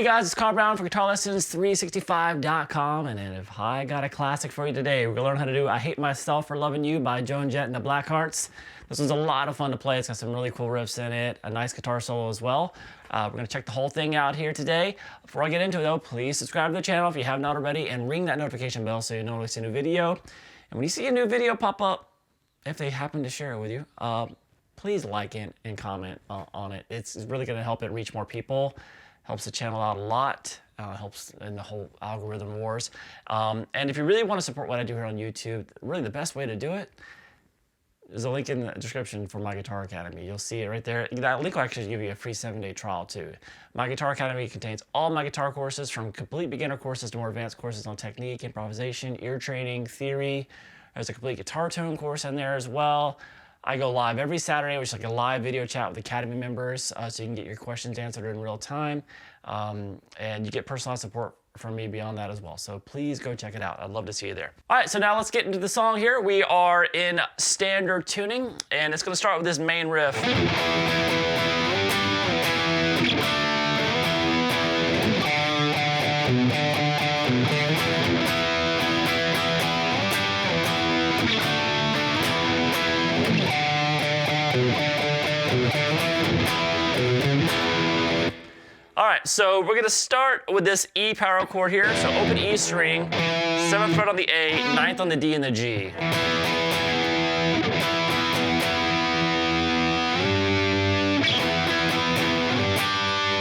guys, it's Carl Brown for guitarlessons365.com, and if I got a classic for you today, we're gonna learn how to do I Hate Myself for Loving You by Joan Jett and the Blackhearts. This one's a lot of fun to play. It's got some really cool riffs in it, a nice guitar solo as well. We're gonna check the whole thing out here today. Before I get into it though, please subscribe to the channel if you haven't already, and ring that notification bell so you know when we see a new video. And when you see a new video pop up, if they happen to share it with you, please like it and comment on it. It's really gonna help it reach more people. Helps the channel out a lot, helps in the whole algorithm wars. And if you really want to support what I do here on YouTube, really the best way to do it is a link in the description for My Guitar Academy. You'll see it right there. That link will actually give you a free 7-day trial too. My Guitar Academy contains all my guitar courses, from complete beginner courses to more advanced courses on technique, improvisation, ear training, theory. There's a complete guitar tone course in there as well. I go live every Saturday, which is like a live video chat with Academy members, so you can get your questions answered in real time. And you get personalized support from me beyond that as well. So please go check it out. I'd love to see you there. All right, so now let's get into the song here. We are in standard tuning, and it's gonna start with this main riff. All right, so we're gonna start with this E power chord here. So open E string, 7th fret on the A, 9th on the D and the G.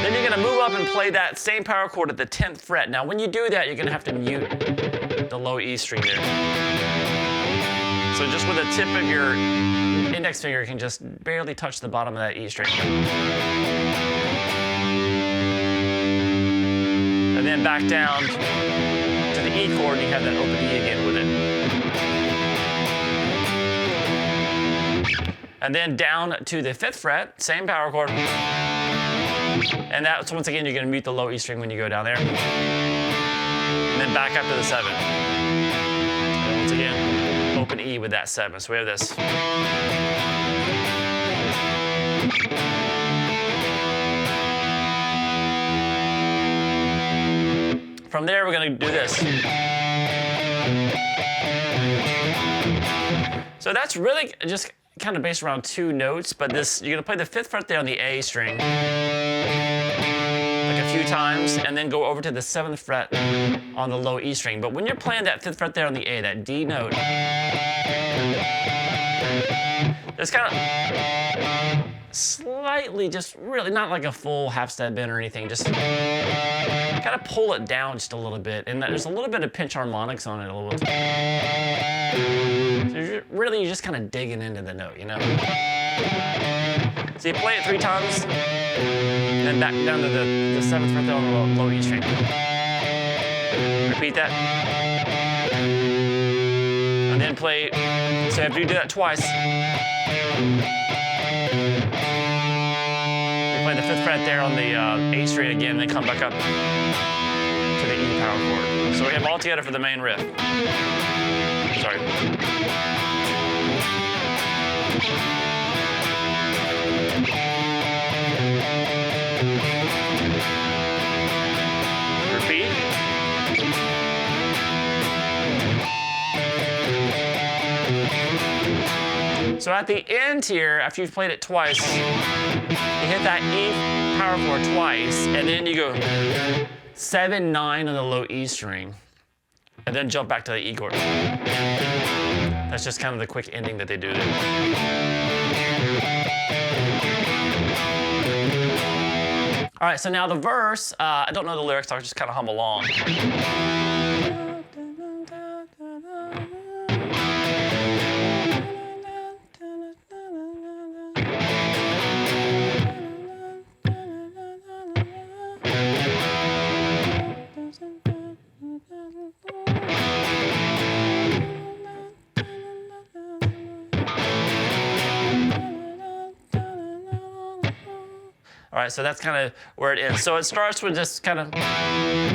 Then you're gonna move up and play that same power chord at the 10th fret. Now when you do that, you're gonna have to mute the low E string there. So just with the tip of your index finger, you can just barely touch the bottom of that E string. And then back down to the E chord, and you have that open E again with it. And then down to the 5th fret, same power chord. And that's, once again, you're gonna mute the low E string when you go down there. And then back up to the 7th. And once again, open E with that 7. So we have this. From there, we're gonna do this. So that's really just kind of based around 2 notes, but this, you're gonna play the 5th fret there on the A string, like a few times, and then go over to the 7th fret on the low E string. But when you're playing that 5th fret there on the A, that D note, it's kind of slightly, just really not like a full half step bend or anything, just kind of pull it down just a little bit, and there's a little bit of pinch harmonics on it a little bit. So you're just kind of digging into the note, you know? So you play it 3 times, and then back down to the 7th fret there on the low E string. Repeat that. And then play, so after you do that twice, play the 5th fret there on the A string again, then come back up to the E power chord. So we have all together for the main riff. Sorry. Repeat. So at the end here, after you've played it twice, you hit that E power chord twice, and then you go 7, 9 on the low E string, and then jump back to the E chord. That's just kind of the quick ending that they do there. All right, so now the verse, I don't know the lyrics, I'll just kind of hum along. All right, so that's kind of where it is. So it starts with just kind of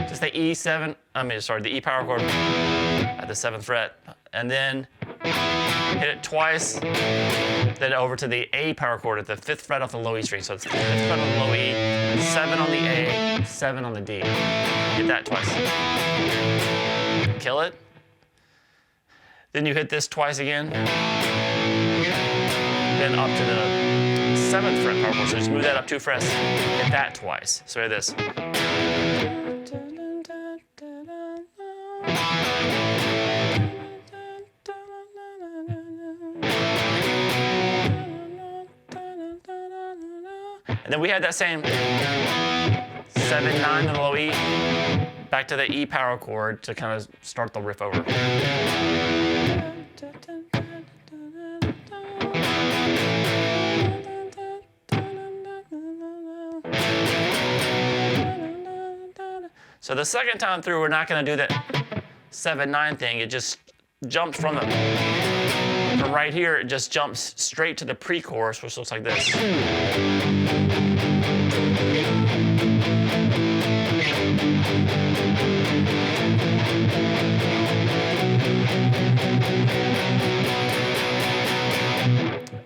just the E7, the E power chord at the 7th fret, and then hit it twice, then over to the A power chord at the 5th fret off the low E string. So it's the 5th fret on the low E, 7 on the A, 7 on the D. Hit that twice. Kill it. Then you hit this twice again. Then up to the 7th fret power chord. So just move that up 2 frets. Hit that twice. So hit this. And then we had that same 7/9 on the low E, back to the E power chord to kind of start the riff over. So the second time through, we're not going to do that 7/9 thing. It just jumps from right here. It just jumps straight to the pre-chorus, which looks like this.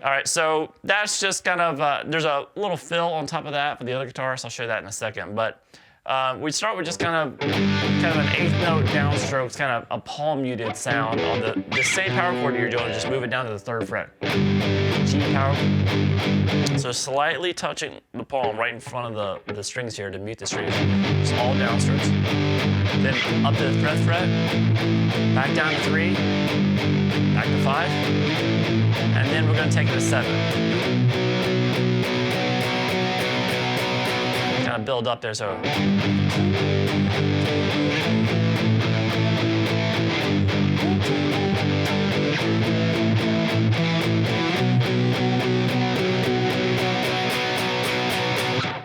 All right, so that's just kind of, there's a little fill on top of that for the other guitarists. I'll show you that in a second. But we start with just kind of an 8th note downstrokes, kind of a palm muted sound on the same power chord you're doing, just move it down to the 3rd fret. G power. So slightly touching the palm right in front of the strings here to mute the strings. Just all downstrokes. Then up to the 3rd fret, back down to 3, back to 5, and then we're going to take it to 7. Kind of build up there, so.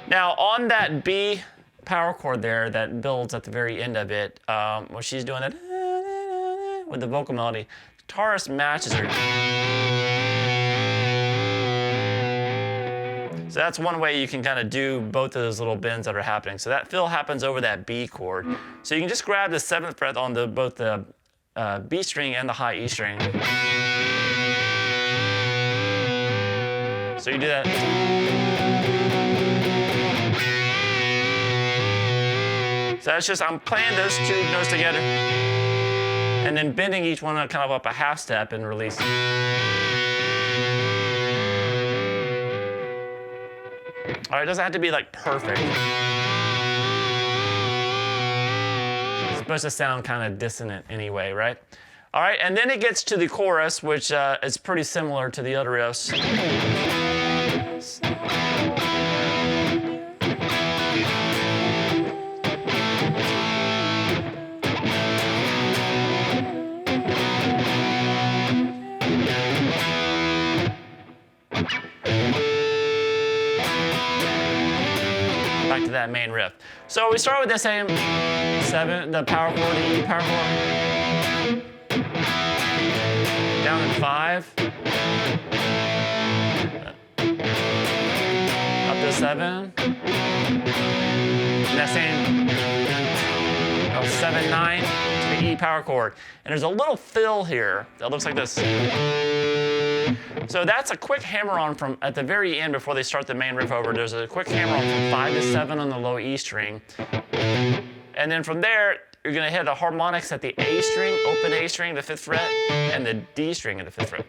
Now on that B power chord there that builds at the very end of it, when she's doing that with the vocal melody, guitarist matches her. So that's one way you can kind of do both of those little bends that are happening. So that fill happens over that B chord. So you can just grab the 7th fret on both the B string and the high E string. So you do that. So that's just, I'm playing those 2 notes together and then bending each one kind of up a half step and releasing. All right, it doesn't have to be like perfect. It's supposed to sound kind of dissonant anyway, right? All right, and then it gets to the chorus, which is pretty similar to the other riffs. Back to that main riff. So we start with the same 7, the power chord, the E power chord. Down in 5. Up to 7. And that same 7/9 to the E power chord. And there's a little fill here that looks like this. So that's a quick hammer-on from at the very end before they start the main riff over. There's a quick hammer-on from 5 to 7 on the low E string. And then from there, you're going to hit the harmonics at the A string, open A string, the 5th fret, and the D string at the 5th fret.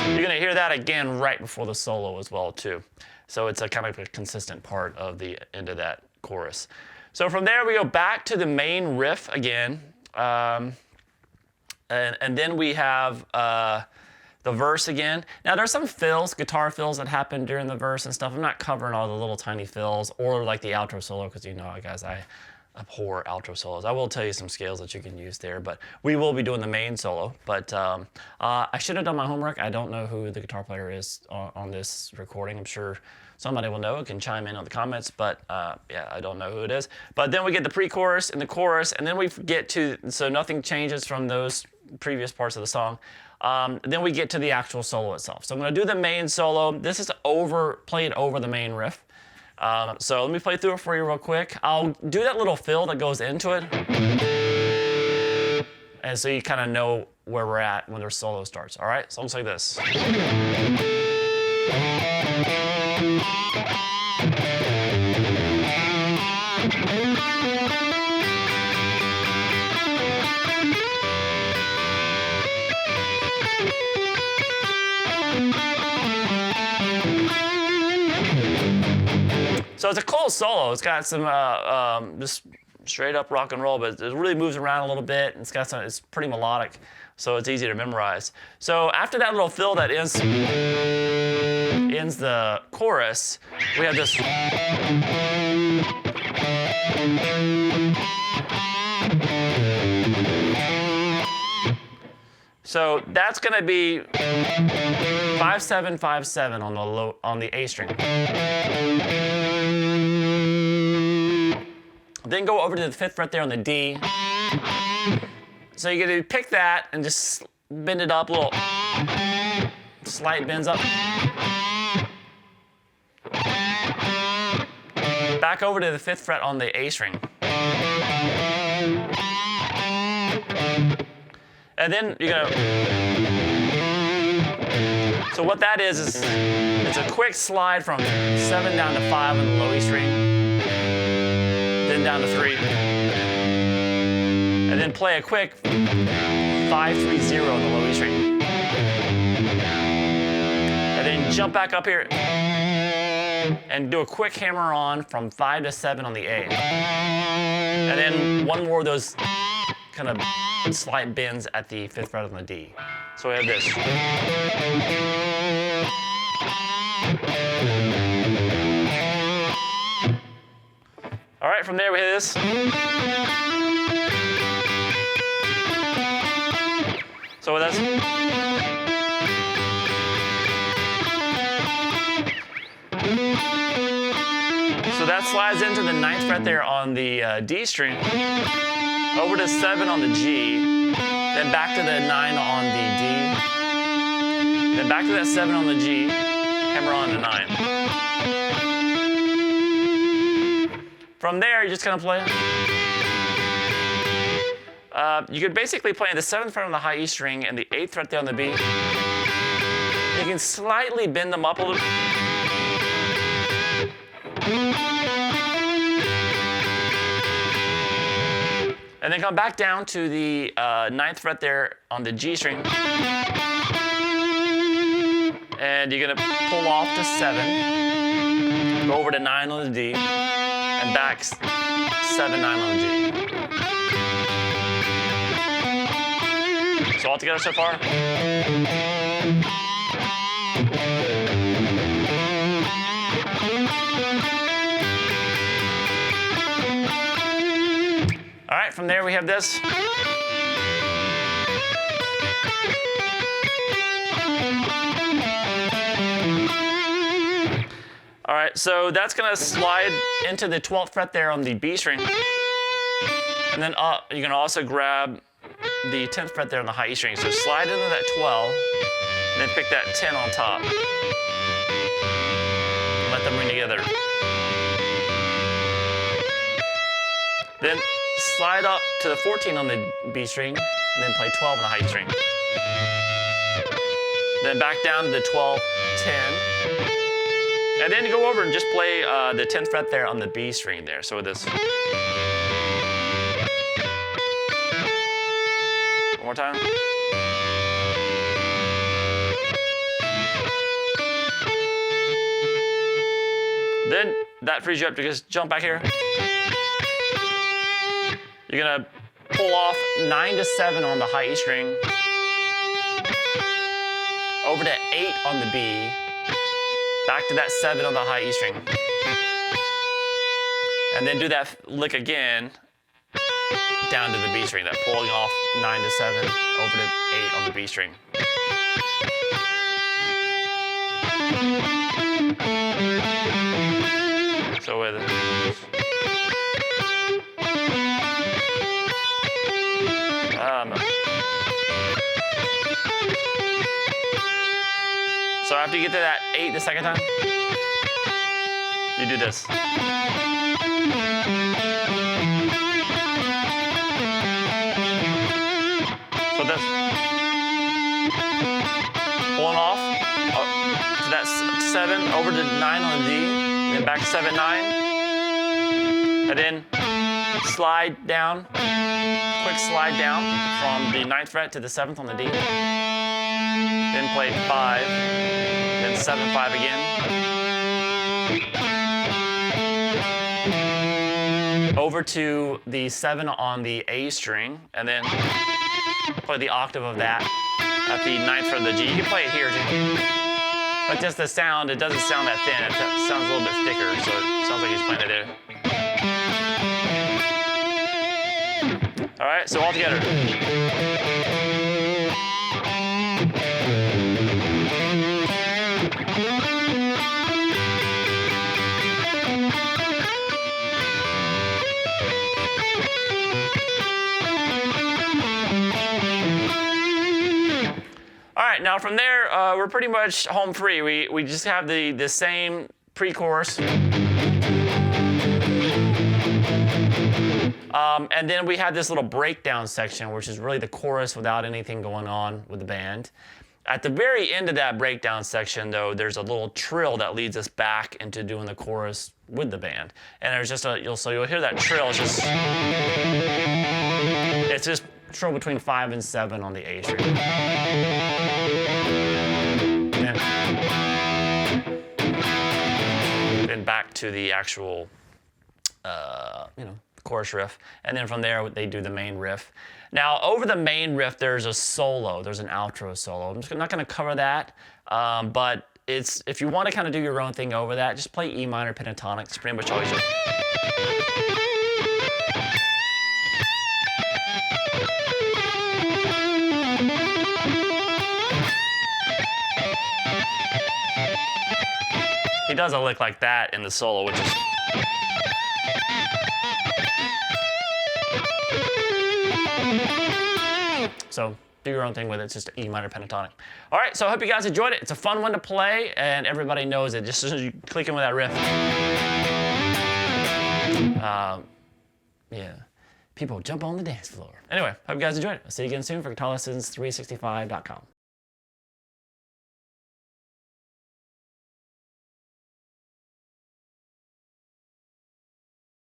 You're going to hear that again right before the solo as well, too. So it's a kind of a consistent part of the end of that chorus. So from there, we go back to the main riff again. And then we have the verse again. Now, there's some fills, guitar fills that happen during the verse and stuff. I'm not covering all the little tiny fills or like the outro solo because, you know, guys, abhor outro solos. I will tell you some scales that you can use there, but we will be doing the main solo. But I should have done my homework. I don't know who the guitar player is on this recording. I'm sure somebody will know, can chime in on the comments, but yeah, I don't know who it is. But then we get the pre-chorus and the chorus, and then we get to, so nothing changes from those previous parts of the song. Then we get to the actual solo itself. So I'm going to do the main solo. This is played over the main riff. So let me play through it for you real quick. I'll do that little fill that goes into it. And so you kind of know where we're at when their solo starts. All right, so it looks like this. So it's a cool solo. It's got some just straight up rock and roll, but it really moves around a little bit. And it's pretty melodic, so it's easy to memorize. So after that little fill that ends the chorus, we have this. So that's going to be 5/7 5/7 on the A string. Then go over to the 5th fret there on the D. So you're going to pick that and just bend it up a little. Slight bends up. Back over to the 5th fret on the A string. And then you're gonna. So what that is it's a quick slide from 7 down to 5 on the low E string, then down to 3, and then play a quick 5-3-0 on the low E string, and then jump back up here and do a quick hammer on from 5 to 7 on the A, and then one more of those kind of slight bends at the 5th fret on the D. So we have this. All right, from there we have this. So that's. So that slides into the 9th fret there on the D string. Over to 7 on the G, then back to the 9 on the D, then back to that 7 on the G, hammer on the 9. From there, you're just gonna play. You could basically play the 7th fret on the high E string and the 8th fret there on the B. You can slightly bend them up a little. And then come back down to the 9th fret there on the G string. And you're gonna pull off to 7, go over to 9 on the D, and back 7, 9 on the G. So all together so far. All right, from there we have this. All right, so that's gonna slide into the 12th fret there on the B string. And then you're gonna also grab the 10th fret there on the high E string. So slide into that 12, and then pick that 10 on top. And let them ring together. Then slide up to the 14 on the B string, and then play 12 on the high E string. Then back down to the 12, 10. And then go over and just play the 10th fret there on the B string there. So with this. One more time. Then that frees you up to just jump back here. You're gonna pull off 9 to 7 on the high E string, over to 8 on the B, back to that 7 on the high E string, and then do that lick again down to the B string, that pulling off 9 to 7 over to 8 on the B string. So with so after you get to that 8 the second time, you do this. So this. Pulling off to that 7 over to 9 on the D, then back to 7, 9, and then slide down, quick slide down from the 9th fret to the 7th on the D, then play 5, then 7, 5 again, over to the 7 on the A string, and then play the octave of that at the 9th fret of the G. You can play it here too. But just the sound, it doesn't sound that thin. It sounds a little bit thicker, so it sounds like he's playing it there. All right, so all together. All right, now from there, we're pretty much home free. We just have the same pre-chorus. And then we have this little breakdown section, which is really the chorus without anything going on with the band. At the very end of that breakdown section, though, there's a little trill that leads us back into doing the chorus with the band. And there's just you'll hear that trill. It's just trill between 5 and 7 on the A string. Then back to the actual, chorus riff, and then from there they do the main riff. Now over the main riff there's a solo, there's an outro solo. I'm just not going to cover that, but if you want to kind of do your own thing over that, just play E minor pentatonic. It's pretty much all you do. He does a lick like that in the solo, which is so do your own thing with it. It's just E minor pentatonic. All right, so I hope you guys enjoyed it. It's a fun one to play, and everybody knows it just as soon as you click in with that riff. Yeah, people jump on the dance floor. Anyway, hope you guys enjoyed it. I'll see you again soon for guitarlessons365.com.